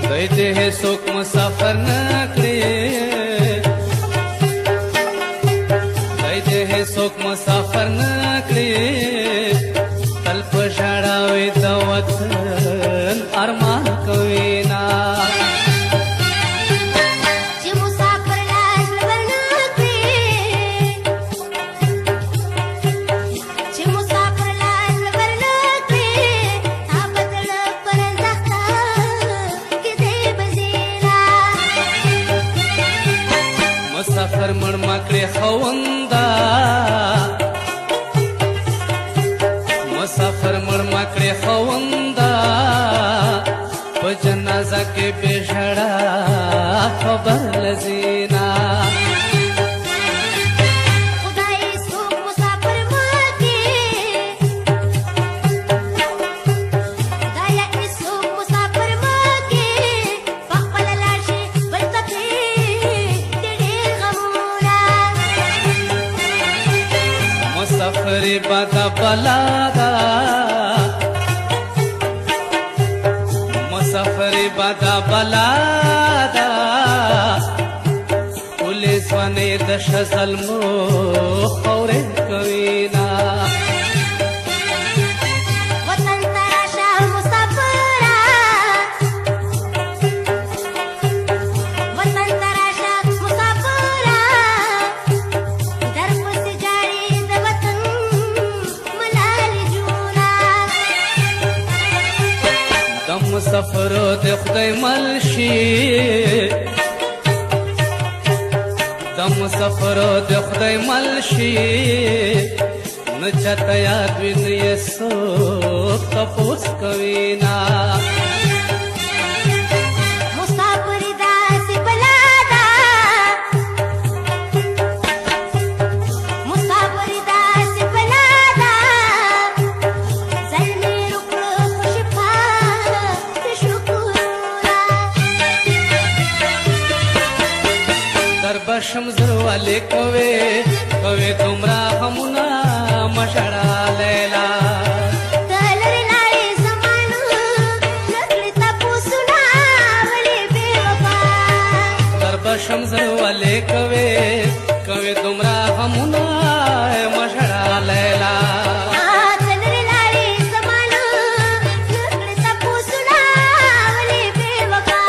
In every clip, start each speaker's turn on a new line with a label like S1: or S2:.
S1: दैते है सोक मुसाफर नकड़े दैते है सोक मुसाफर नकड़े तल्प झड़ावे दवतन अरमान कवीना मुसाफर मण माकड़े खवंदा मुसाफर मण माकड़े खवंदा जनाजा के बेझड़ा खबर लजीना मुसाफरी बादा बलादा मुसाफरी बादा बलादा पुलिस वने दश जल्मो खौरे कवीना मुसाफरो दे खुदाई मलशी दम मुसाफरो दे खुदाई मलशी न चता याद बिन ये सो तपोस कवीना
S2: मुसाफरी दास बलादा मुसाफरी दास बलादा जल्दी रुको खुशफा
S1: दरबशम जरवाले कवे कवे तुमरा हमुना मशड़ा लैला
S2: तलर नारे समानु नकली तपुसुना वली बेवफा
S1: दरबशम जरवाले कवे कवे तुमरा हमुना मशड़ा लैला
S2: तलर नारे समानु नकली तपुसुना वली बेवफा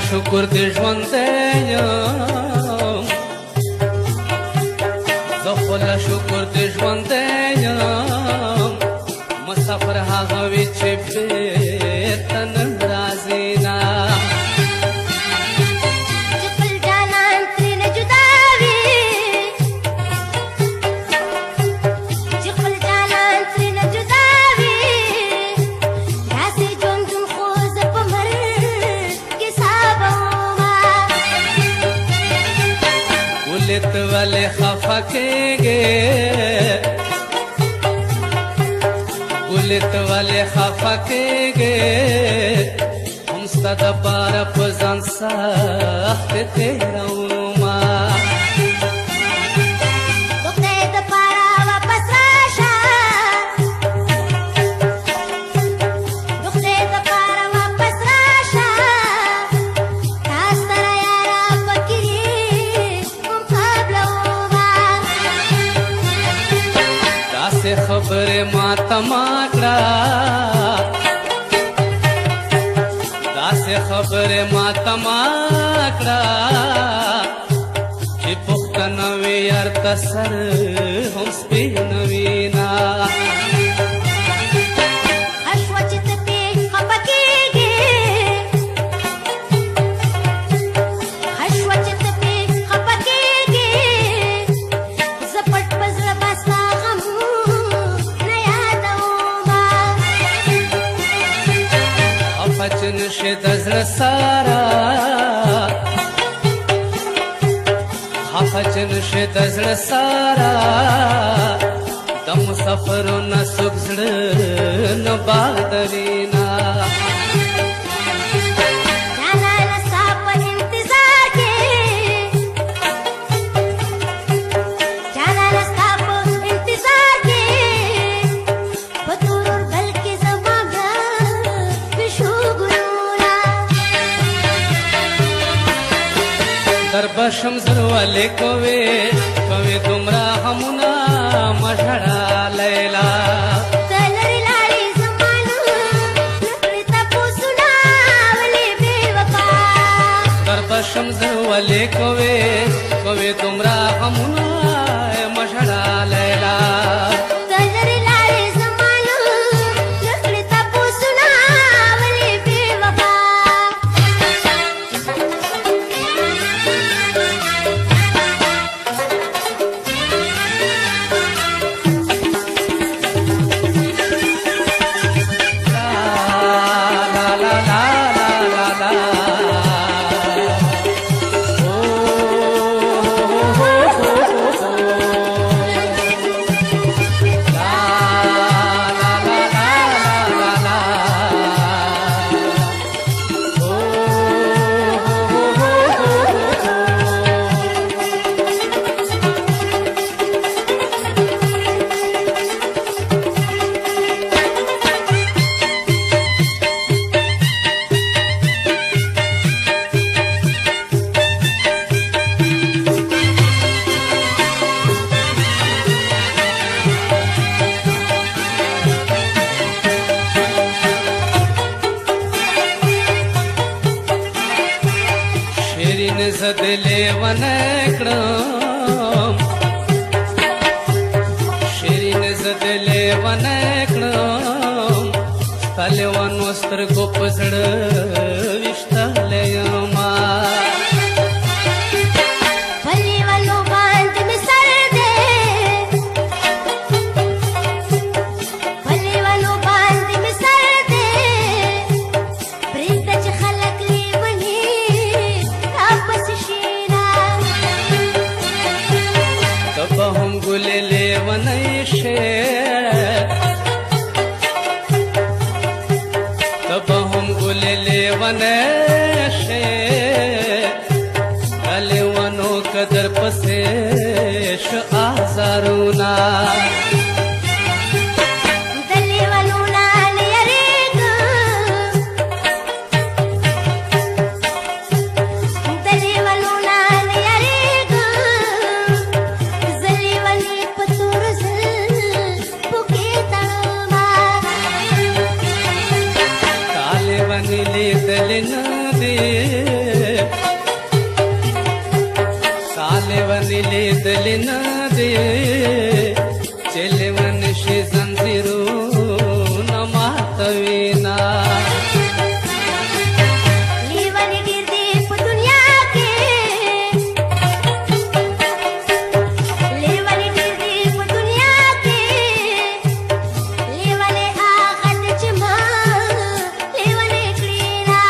S1: शुक्र दे ژوندیم زخلا شکر دے ژوندیم مسافر هغه وی چې بیرته نن راځي نه
S2: خپل جانان ترې جدا وي چې خپل جانان ترې جدا وي داسې ژوند خو زه په مرګ کې سابومه
S1: ولت والے خفا کېږي ولت والے خفا کېږي هم ستا دپاره په ځان سخت تېرومه
S2: خدای دپاره واپس راشه خدای دپاره واپس راشه تا سره یاره فکر یې مقابلومه
S1: داسې خبرې ماته ما کړه داسې خبرې ماته ما کړه چې پښتنه وي یار ته سر هم سپینوي نه شي د زړه سارا خفجن شي د زړه سارا د مسافرونو سوک زړه نه بادرینا دربشم زروالے کوے کوے تمرا ہمنا مشڑا لیلا
S2: تلری لاری زمانو لکڑی تپو سناولی بے وفا
S1: دربشم زروالے کوے کوے تمرا ہمنا مشڑا لیلا
S2: تلری لاری زمانو لکڑی تپو سناولی بے وفا
S1: زدلې ونکړم شیرین زدلې ونکړم تلوانو سترګو پسړ وشتلې ما
S2: پلیوانو باندې می سر دې پلیوانو باندې می سر دې پرېږده چې خلک لیوني تاپس شینا
S1: تب هم ګلې لیونی شه تب هم ګلې لیونی شه لیوانو قدر پسې ش آزارونا
S2: دلیوانو نال یریږم دلیوانو نال یریږم زلیوانې په تور زلفو کې تړمه
S1: کالې ونې لیدلې نه دي کالې ونې لیدلې نه دي چې لیونی شي زنځیرونه ماتوینا
S2: لیونې ډېر دي په دنیا کې لیونې ډېر دي په دنیا کې لیونې هغه ده چې ما لیونې کړېنا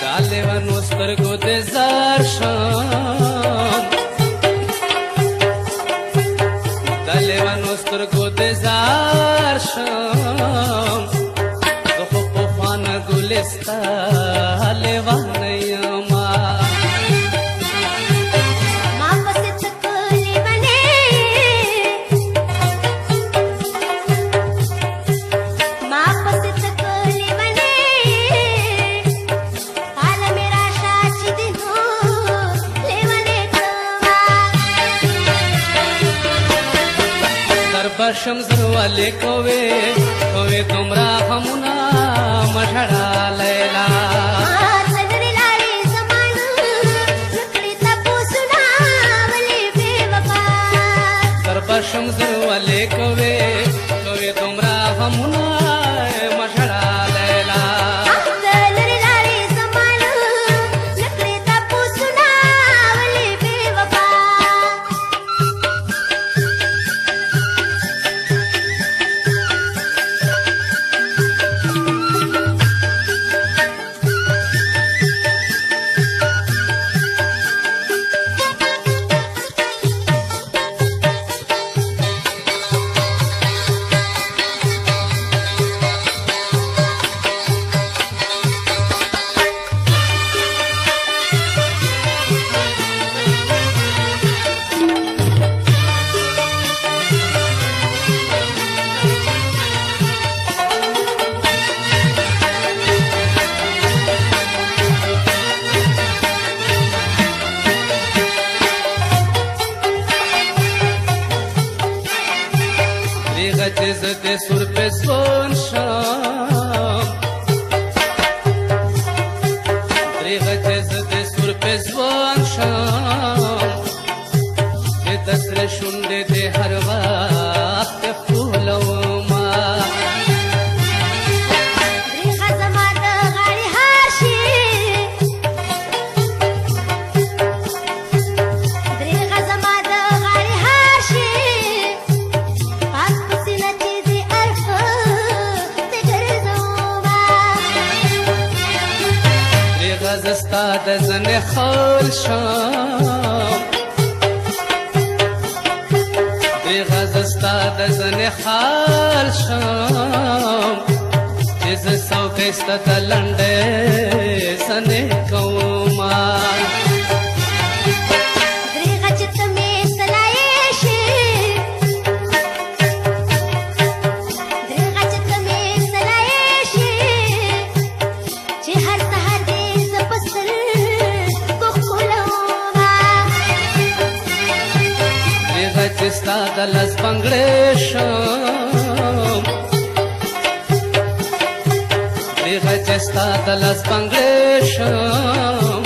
S1: دا لیونو سترګو دې زار شم دا لیونو سترګو دې زار شم زه خو پخوانه ګلې ستا لیونی یمه
S2: ما پسې څه لیونې ما پسې څه لیونې حاله مې راشه چې دې نو لیونې کړمه
S1: دربشم زروالے کوے کوے تمرا ہمنا مشڑا لیلا
S2: تلری لاری زمانو لکڑی تپو سناولی بے وفا
S1: دربشم زروالے کوے کوے تمرا ہمنا مشڑا لیلا
S2: تلری لاری زمانو لکڑی تپو سناولی بے وفا
S1: دریغه چې زه د سور په ځوان شم دریغه چې زه د سور په ځوان شم چې د سره شونډې د هر وخت ښکلومه
S2: دریغه زما د غاړې هار شي دریغه زما د غاړې هار شي پاک په سینه چې د اړخ ته ګرځومه
S1: دریغه زه ستا د زنې خال شم دریغه زه ستا د زنې خال شم چې زه څوکۍ ستا د لنډې زنې کومه
S2: دریغه چې ته مې سلایې شي دریغه چې ته مې سلایې شي چې هر سهار دې زه په سترګو ښکلومه
S1: دریغه چې ستا د لاس بنګړې شم دریغه چې ستا د لاس بنګړې شم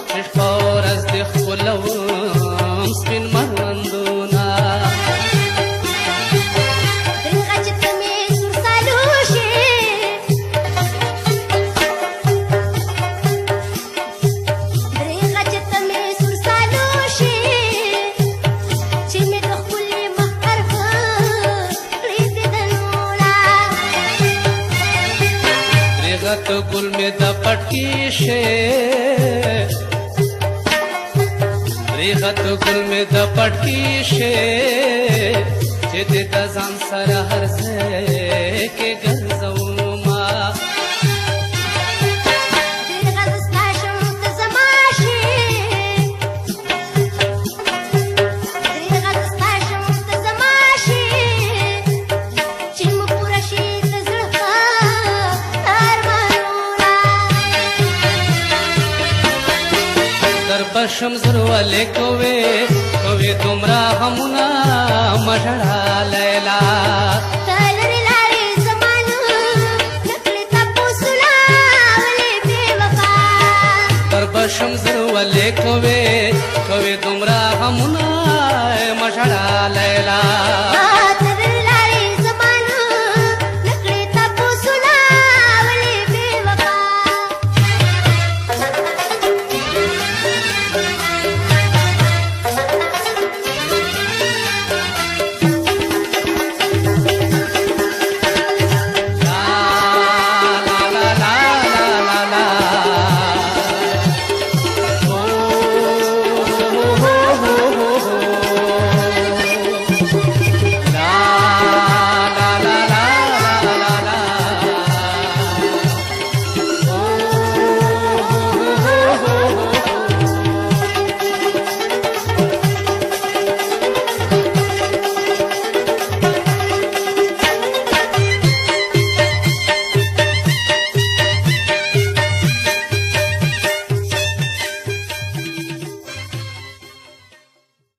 S1: چې شپه ورځ دې ښکلوم سپین مړوندونه
S2: دریغه چې ته مې سور سالو شي دریغه چې ته مې سور سالو شي چې مې د ښکلي مخ طرف کړې دیدنونه
S1: دریغه ته ګل مې د پټکي شي دریغه ته ګل مې د پټکي شي چې دې د ځان سره هر ځای کې ګرځومه
S2: دریغه زه ستا شم ته زما شي دریغه زه ستا شم ته زما شي چې مو پوره شي د زړه ارمانونه
S1: در بشم زرولې کوې دومره غمونه مه ژړه لیلا